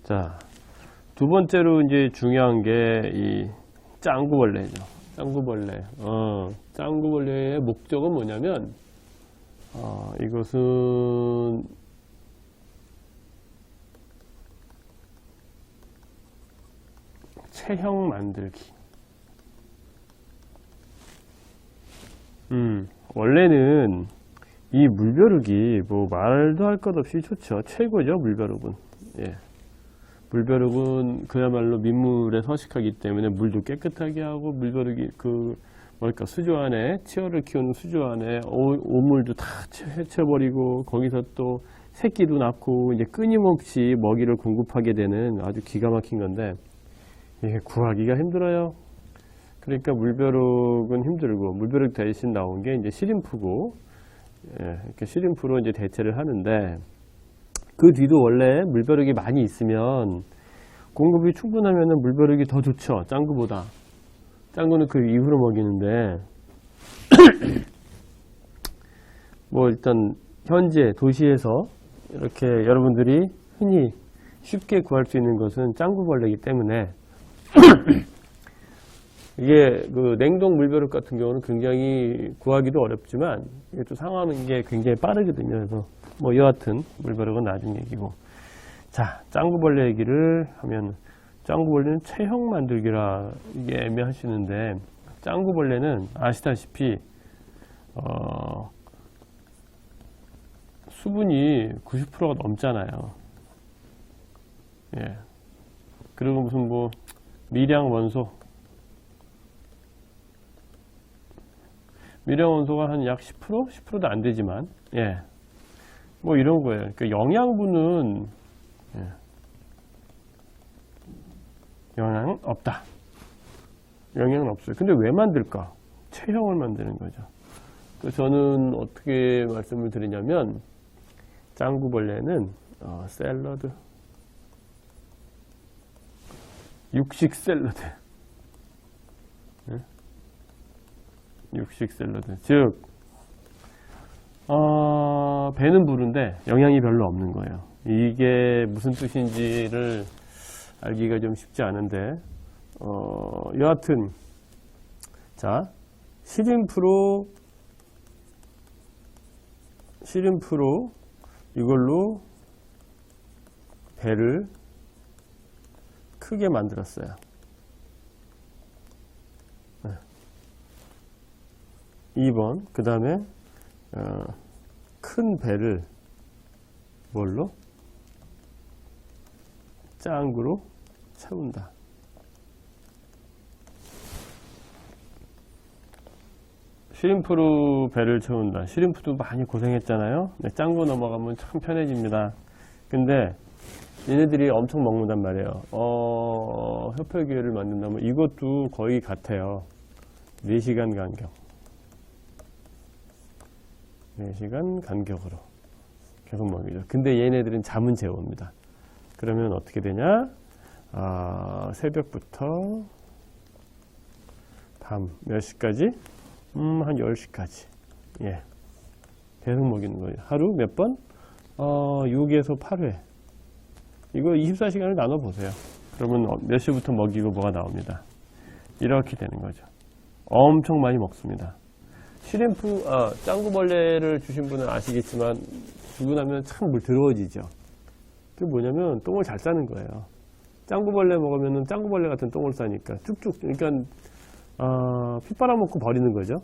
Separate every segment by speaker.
Speaker 1: 자, 두 번째로 이제 중요한 게 이 짱구벌레죠. 짱구벌레. 짱구벌레의 목적은 뭐냐면, 이것은 체형 만들기. 원래는 이 물벼룩이 뭐 말도 할 것 없이 좋죠. 최고죠, 물벼룩은. 예. 물벼룩은 그야말로 민물에 서식하기 때문에 물도 깨끗하게 하고, 물벼룩이 수조 안에, 치어를 키우는 수조 안에 오물도 다 해쳐버리고, 거기서 또 새끼도 낳고, 이제 끊임없이 먹이를 공급하게 되는 아주 기가 막힌 건데, 이게 구하기가 힘들어요. 그러니까 물벼룩은 힘들고, 물벼룩 대신 나온 게 이제 시림프고, 이렇게 시림프로 이제 대체를 하는데, 그 뒤도 원래 물벼룩이 많이 있으면 공급이 충분하면 물벼룩이 더 좋죠. 짱구보다. 짱구는 그 이후로 먹이는데 뭐 일단 현재 도시에서 이렇게 여러분들이 흔히 쉽게 구할 수 있는 것은 짱구벌레이기 때문에 이게 그 냉동 물벼룩 같은 경우는 굉장히 구하기도 어렵지만 이게 또 상하는 게 굉장히 빠르거든요. 그래서 뭐 여하튼 물벼룩은 나중 얘기고. 자, 짱구벌레 얘기를 하면, 짱구벌레는 체형 만들기라 이게 애매하시는데, 짱구벌레는 아시다시피 수분이 90%가 넘잖아요. 예. 그리고 무슨 뭐 미량 원소가 한 약 10%? 10%도 안 되지만, 예. 뭐 이런 거예요. 그러니까 영양분은, 예. 영양은 없다. 영양은 없어요. 근데 왜 만들까? 체형을 만드는 거죠. 그래서 저는 어떻게 말씀을 드리냐면, 짱구벌레는 샐러드, 육식 샐러드, 예? 육식 샐러드. 즉, 배는 부른데 영양이 별로 없는 거예요. 이게 무슨 뜻인지를 알기가 좀 쉽지 않은데, 여하튼, 자, 시림프로 이걸로 배를 크게 만들었어요. 네. 2번, 그 다음에 큰 배를 뭘로? 짱구로 채운다. 시림프로 배를 채운다. 시림프도 많이 고생했잖아요. 네, 짱구 넘어가면 참 편해집니다. 근데 얘네들이 엄청 먹는단 말이에요. 협회기회를 만든다면 이것도 거의 같아요. 4시간 간격. 4시간 간격으로 계속 먹이죠. 근데 얘네들은 잠은 재웁니다. 그러면 어떻게 되냐? 새벽부터 밤 몇 시까지? 한 10시까지. 예. 계속 먹이는 거예요. 하루 몇 번? 6에서 8회. 이거 24시간을 나눠 보세요. 그러면 몇 시부터 먹이고 뭐가 나옵니다. 이렇게 되는 거죠. 엄청 많이 먹습니다. 시림프, 짱구벌레를 주신 분은 아시겠지만, 주고 나면 참 물 더러워지죠. 그게 뭐냐면, 똥을 잘 싸는 거예요. 짱구벌레 먹으면은 짱구벌레 같은 똥을 싸니까, 쭉쭉, 그러니까, 피 빨아먹고 버리는 거죠.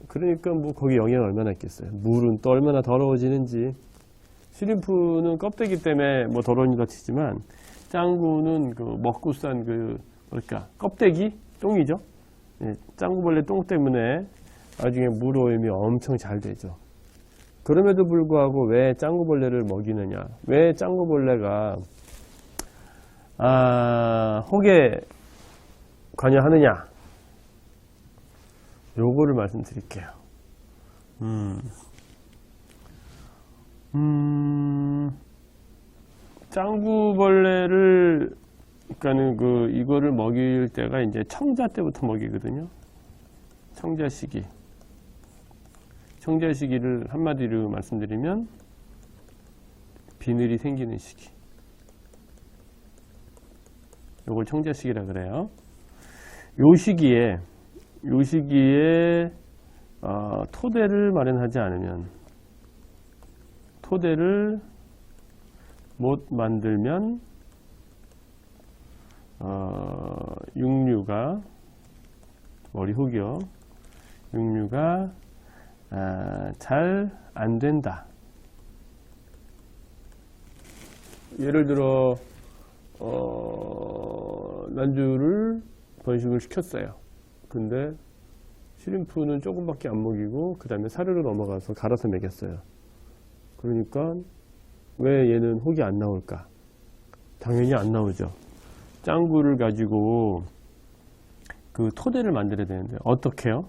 Speaker 1: 그러니까 뭐, 거기 영양이 얼마나 있겠어요. 물은 또 얼마나 더러워지는지. 시림프는 껍데기 때문에 뭐 더러우니까 치지만, 짱구는 그 먹고 싼 껍데기? 똥이죠. 예, 짱구벌레 똥 때문에 나중에 물 오염이 엄청 잘 되죠. 그럼에도 불구하고 왜 짱구벌레를 먹이느냐? 왜 짱구벌레가 혹에 관여하느냐? 요거를 말씀드릴게요. 짱구벌레를 그러니까는 이거를 먹일 때가 이제 청자 때부터 먹이거든요. 청자 시기. 청자 시기를 한마디로 말씀드리면 비늘이 생기는 시기. 요걸 청자식이라 그래요. 요 시기에 토대를 마련하지 않으면, 토대를 못 만들면 육류가, 머리 흙이요, 육류가 잘 안 된다. 예를 들어 난주를 번식을 시켰어요. 근데 시림프는 조금밖에 안 먹이고 그 다음에 사료로 넘어가서 갈아서 먹였어요. 그러니까 왜 얘는 혹이 안 나올까? 당연히 안 나오죠. 짱구를 가지고 그 토대를 만들어야 되는데 어떻게요?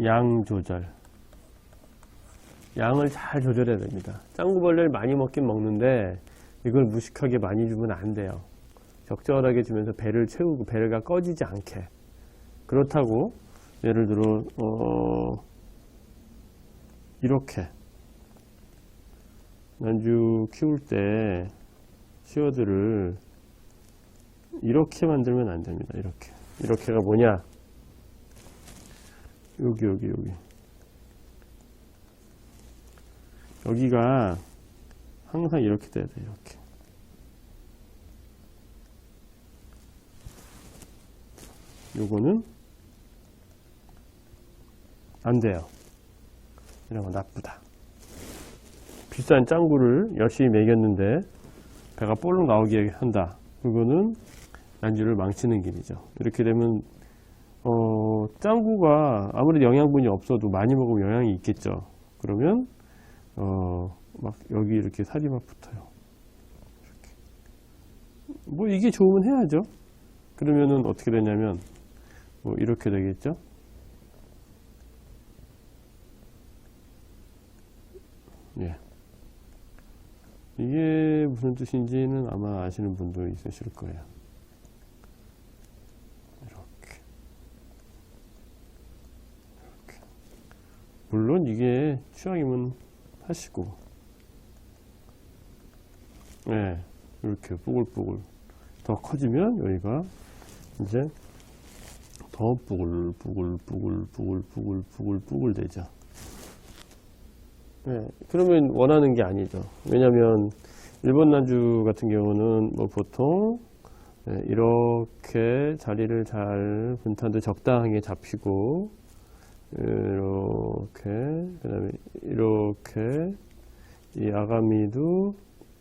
Speaker 1: 양 조절. 양을 잘 조절해야 됩니다. 짱구벌레를 많이 먹긴 먹는데 이걸 무식하게 많이 주면 안 돼요. 적절하게 주면서 배를 채우고 배가 꺼지지 않게. 그렇다고 예를 들어 이렇게 난주 키울 때 시어들을 이렇게 만들면 안 됩니다. 이렇게가 뭐냐? 여기가 항상 이렇게 돼야 돼요. 이렇게. 요거는 안 돼요. 이런 거 나쁘다. 비싼 짱구를 열심히 먹였는데 배가 볼록 나오게 한다. 그거는 난주를 망치는 길이죠. 이렇게 되면 짱구가 아무리 영양분이 없어도 많이 먹으면 영양이 있겠죠. 그러면 막 여기 이렇게 살이 막 붙어요. 이렇게. 뭐 이게 좋으면 해야죠. 그러면은 어떻게 되냐면 뭐 이렇게 되겠죠. 예. 이게 무슨 뜻인지는 아마 아시는 분도 있으실 거예요. 이렇게. 물론 이게 취향이면 하시고, 네, 이렇게 뽀글뽀글 더 커지면 여기가 이제 더 뽀글 되죠. 네, 그러면 원하는 게 아니죠. 왜냐면 일본 난주 같은 경우는 뭐 보통 이렇게 자리를 잘 분탄도 적당하게 잡히고 이렇게 그다음에 이렇게 이 아가미도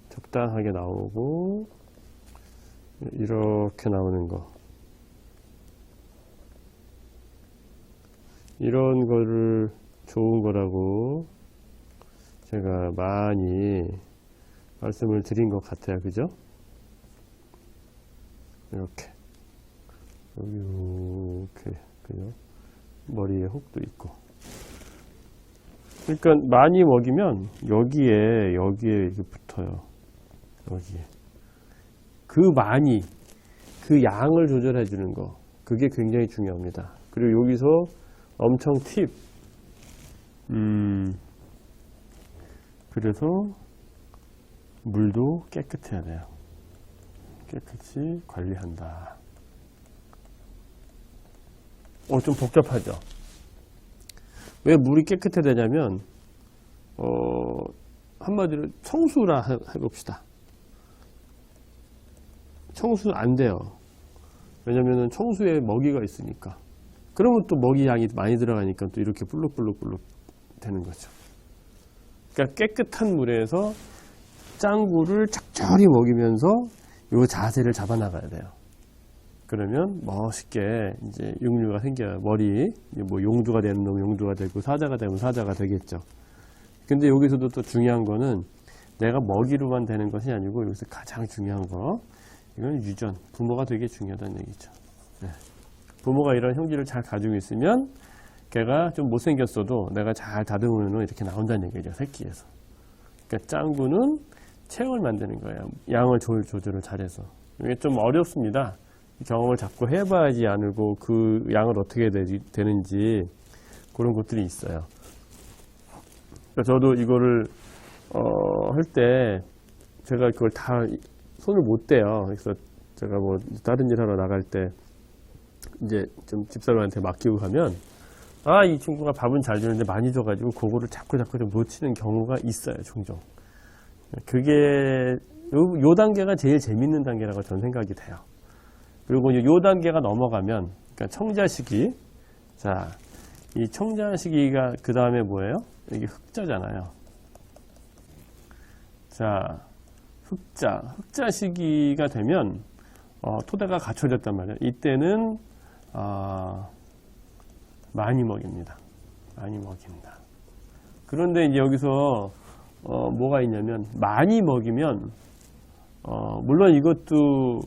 Speaker 1: 적당하게 나오고 이렇게 나오는 거 이런 거를 좋은 거라고 제가 많이 말씀을 드린 것 같아요. 그죠? 이렇게 그죠? 머리에 혹도 있고. 그러니까 많이 먹이면 여기에 이렇게 붙어요. 여기에. 그 양을 조절해 주는 거. 그게 굉장히 중요합니다. 그리고 여기서 엄청 팁. 그래서 물도 깨끗해야 돼요. 깨끗이 관리한다. 좀 복잡하죠? 왜 물이 깨끗해야 되냐면, 한마디로 청수라 해봅시다. 청수 안 돼요. 왜냐면은 청수에 먹이가 있으니까. 그러면 또 먹이 양이 많이 들어가니까 또 이렇게 불룩불룩 되는 거죠. 그러니까 깨끗한 물에서 짱구를 적절히 먹이면서 이 자세를 잡아나가야 돼요. 그러면 멋있게 이제 육류가 생겨요. 머리, 뭐 용두가 되는 놈 용두가 되고 사자가 되면 사자가 되겠죠. 근데 여기서도 또 중요한 거는 내가 먹이로만 되는 것이 아니고 여기서 가장 중요한 거 이건 유전, 부모가 되게 중요하다는 얘기죠. 네. 부모가 이런 형질을 잘 가지고 있으면 걔가 좀 못생겼어도 내가 잘 다듬으면 이렇게 나온다는 얘기죠. 새끼에서. 그러니까 짱구는 체형을 만드는 거예요. 양을 조절을 잘해서. 이게 좀 어렵습니다. 경험을 자꾸 해봐야지 않고 그 양을 어떻게 되는지 그런 것들이 있어요. 그러니까 저도 이거를 할 때 제가 그걸 다 손을 못 대요. 그래서 제가 뭐 다른 일 하러 나갈 때 이제 좀 집사람한테 맡기고 가면 이 친구가 밥은 잘 주는데 많이 줘가지고 그거를 자꾸 좀 놓치는 경우가 있어요, 종종. 그게 요 단계가 제일 재밌는 단계라고 저는 생각이 돼요. 그리고 요 단계가 넘어가면, 그러니까 청자 시기. 자, 이 청자 시기가 그 다음에 뭐예요? 이게 흑자잖아요. 자, 흑자 시기가 되면 토대가 갖춰졌단 말이에요. 이때는 많이 먹입니다. 많이 먹입니다. 그런데 이제 여기서 뭐가 있냐면, 많이 먹이면 물론 이것도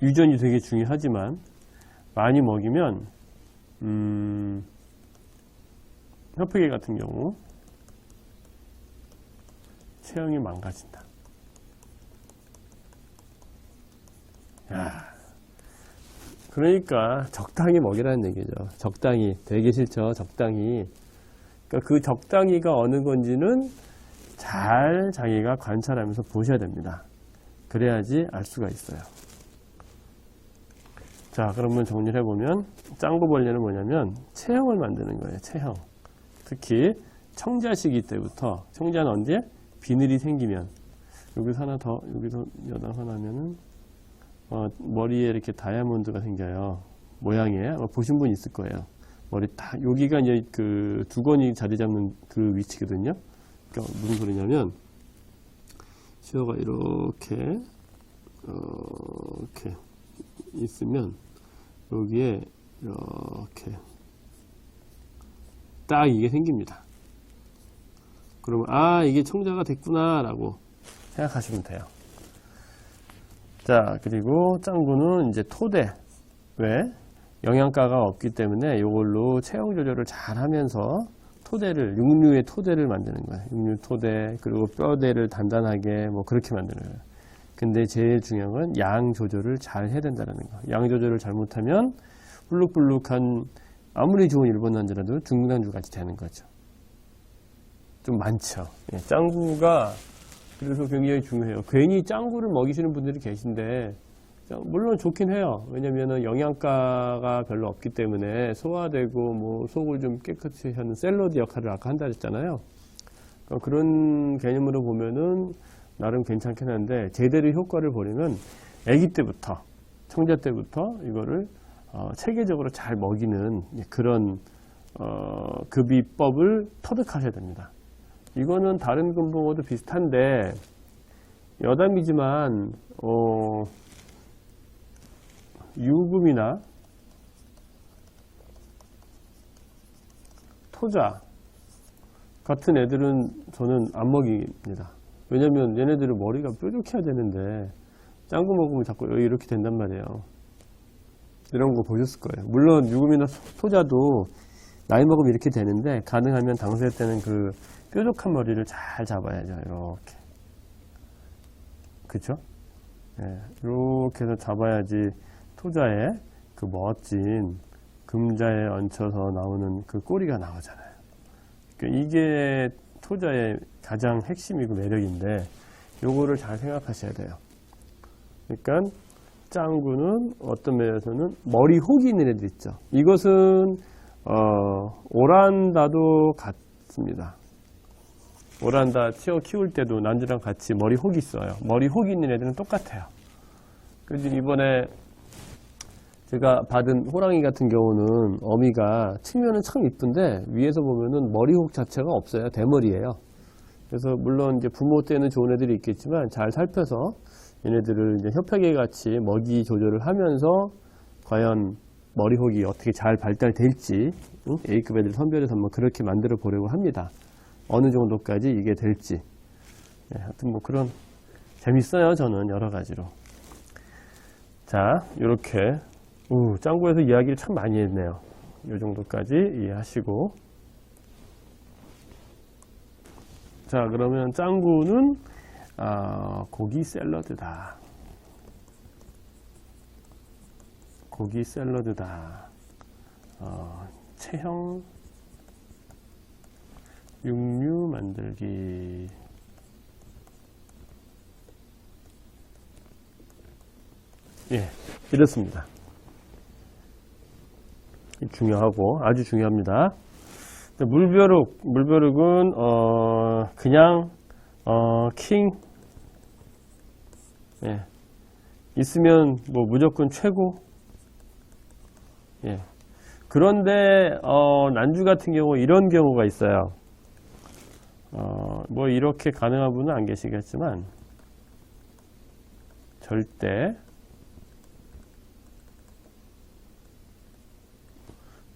Speaker 1: 유전이 되게 중요하지만, 많이 먹이면 협회계 같은 경우 체형이 망가진다. 그러니까 적당히 먹이라는 얘기죠. 적당히. 되게 싫죠. 적당히. 그러니까 그 적당히가 어느 건지는 잘 자기가 관찰하면서 보셔야 됩니다. 그래야지 알 수가 있어요. 자, 그러면 정리를 해보면 짱구벌레는 뭐냐면 체형을 만드는 거예요. 체형. 특히 청자 시기 때부터, 청자는 언제? 비늘이 생기면, 여기서 하나 더, 여기서 여당 하나면은 머리에 이렇게 다이아몬드가 생겨요. 모양에. 아마 보신 분 있을 거예요. 머리 딱, 여기가 이제 그 두건이 자리 잡는 그 위치거든요. 그러니까 무슨 소리냐면, 시어가 이렇게 있으면, 여기에 이렇게 딱 이게 생깁니다. 그러면 이게 청자가 됐구나 라고 생각하시면 돼요. 자, 그리고 짱구는 이제 토대. 왜? 영양가가 없기 때문에 이걸로 체형 조절을 잘 하면서 토대를, 육류의 토대를 만드는 거예요. 육류 토대, 그리고 뼈대를 단단하게 뭐 그렇게 만드는 거예요. 근데 제일 중요한 건 양 조절을 잘 해야 된다는 거. 양 조절을 잘못하면 불룩불룩한 아무리 좋은 일본 난주라도 중간주 같이 되는 거죠. 좀 많죠. 짱구가 그래서 굉장히 중요해요. 괜히 짱구를 먹이시는 분들이 계신데, 물론 좋긴 해요. 왜냐면은 영양가가 별로 없기 때문에 소화되고 뭐 속을 좀 깨끗이 하는 샐러드 역할을 아까 한다 했잖아요. 그런 개념으로 보면은 나름 괜찮긴 한데, 제대로 효과를 보려면 아기 때부터, 청자 때부터 이거를 체계적으로 잘 먹이는 그런 급이법을 터득하셔야 됩니다. 이거는 다른 금붕어도 비슷한데 여담이지만 유금이나 토자 같은 애들은 저는 안 먹입니다. 왜냐면 얘네들은 머리가 뾰족해야 되는데 짱구 먹으면 자꾸 이렇게 된단 말이에요. 이런 거 보셨을 거예요. 물론 유금이나 토자도 나이 먹으면 이렇게 되는데, 가능하면 당수회 때는 그 뾰족한 머리를 잘 잡아야죠. 이렇게. 그쵸? 이렇게 해서 잡아야지 토자의 그 멋진 금자에 얹혀서 나오는 그 꼬리가 나오잖아요. 그러니까 이게 토자의 가장 핵심이고 매력인데, 요거를 잘 생각하셔야 돼요. 그러니까 짱구는 어떤 면에서는 머리 혹이 있는 애들 있죠. 이것은 오란다도 같습니다. 오란다 키울 때도 난주랑 같이 머리 혹이 있어요. 머리 혹이 있는 애들은 똑같아요. 그래서 이번에 제가 받은 호랑이 같은 경우는 어미가 측면은 참 이쁜데 위에서 보면은 머리 혹 자체가 없어요. 대머리예요. 그래서 물론 이제 부모 때는 좋은 애들이 있겠지만 잘 살펴서 얘네들을 이제 협회계 같이 먹이 조절을 하면서 과연 머리 혹이 어떻게 잘 발달될지, A급 애들 선별해서 한번 그렇게 만들어 보려고 합니다. 어느 정도까지 이게 될지. 하여튼 뭐 그런 재밌어요. 저는 여러 가지로. 자, 이렇게 짱구에서 이야기를 참 많이 했네요. 이 정도까지 이해하시고. 자, 그러면 짱구는 고기 샐러드다. 고기 샐러드다. 체형 육류 만들기. 예, 이렇습니다. 중요하고 아주 중요합니다. 물벼룩은 그냥 킹 예, 있으면 뭐 무조건 최고. 예. 그런데 난주 같은 경우 이런 경우가 있어요. 뭐 이렇게 가능한 분은 안 계시겠지만 절대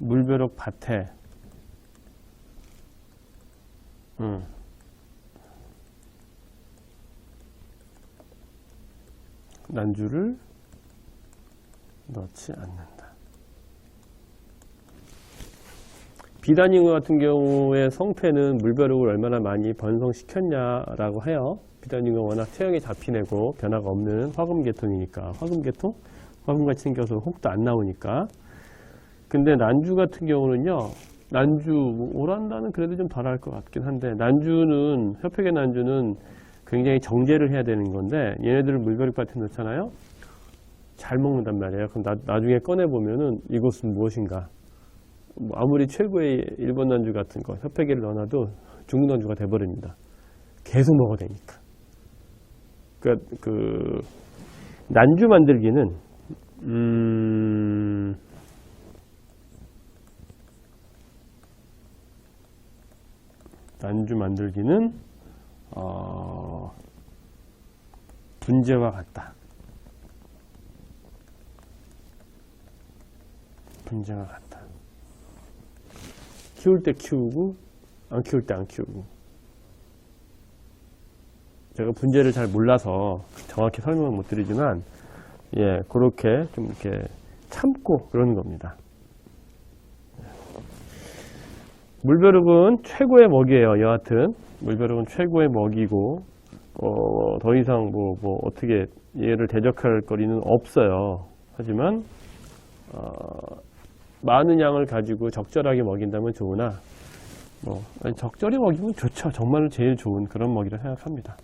Speaker 1: 물벼룩 밭에 난주를 넣지 않는다. 비단잉어 같은 경우에 성패는 물벼룩을 얼마나 많이 번성시켰냐라고 해요. 비단잉어 워낙 체형이 잡히내고 변화가 없는 화금 계통이니까. 화금같이 생겨서 혹도 안 나오니까. 근데 난주 같은 경우는요, 오란다는 그래도 좀 덜할 것 같긴 한데, 협회계 난주는 굉장히 정제를 해야 되는 건데, 얘네들을 물벼룩 밭에 넣잖아요? 잘 먹는단 말이에요. 그럼 나중에 꺼내보면은 이것은 무엇인가? 뭐 아무리 최고의 일본 난주 같은 거, 협회계를 넣어놔도 중국 난주가 돼버립니다. 계속 먹어야 되니까. 난주 만들기는, 분재와 같다. 분재와 같다. 키울 때 키우고, 안 키울 때 안 키우고. 제가 분재를 잘 몰라서 정확히 설명을 못 드리지만, 예, 그렇게 좀 이렇게 참고 그러는 겁니다. 물벼룩은 최고의 먹이에요. 여하튼 물벼룩은 최고의 먹이고 더 이상 어떻게 얘를 대적할 거리는 없어요. 하지만 많은 양을 가지고 적절하게 먹인다면 좋으나 적절히 먹이면 좋죠. 정말 제일 좋은 그런 먹이라 생각합니다.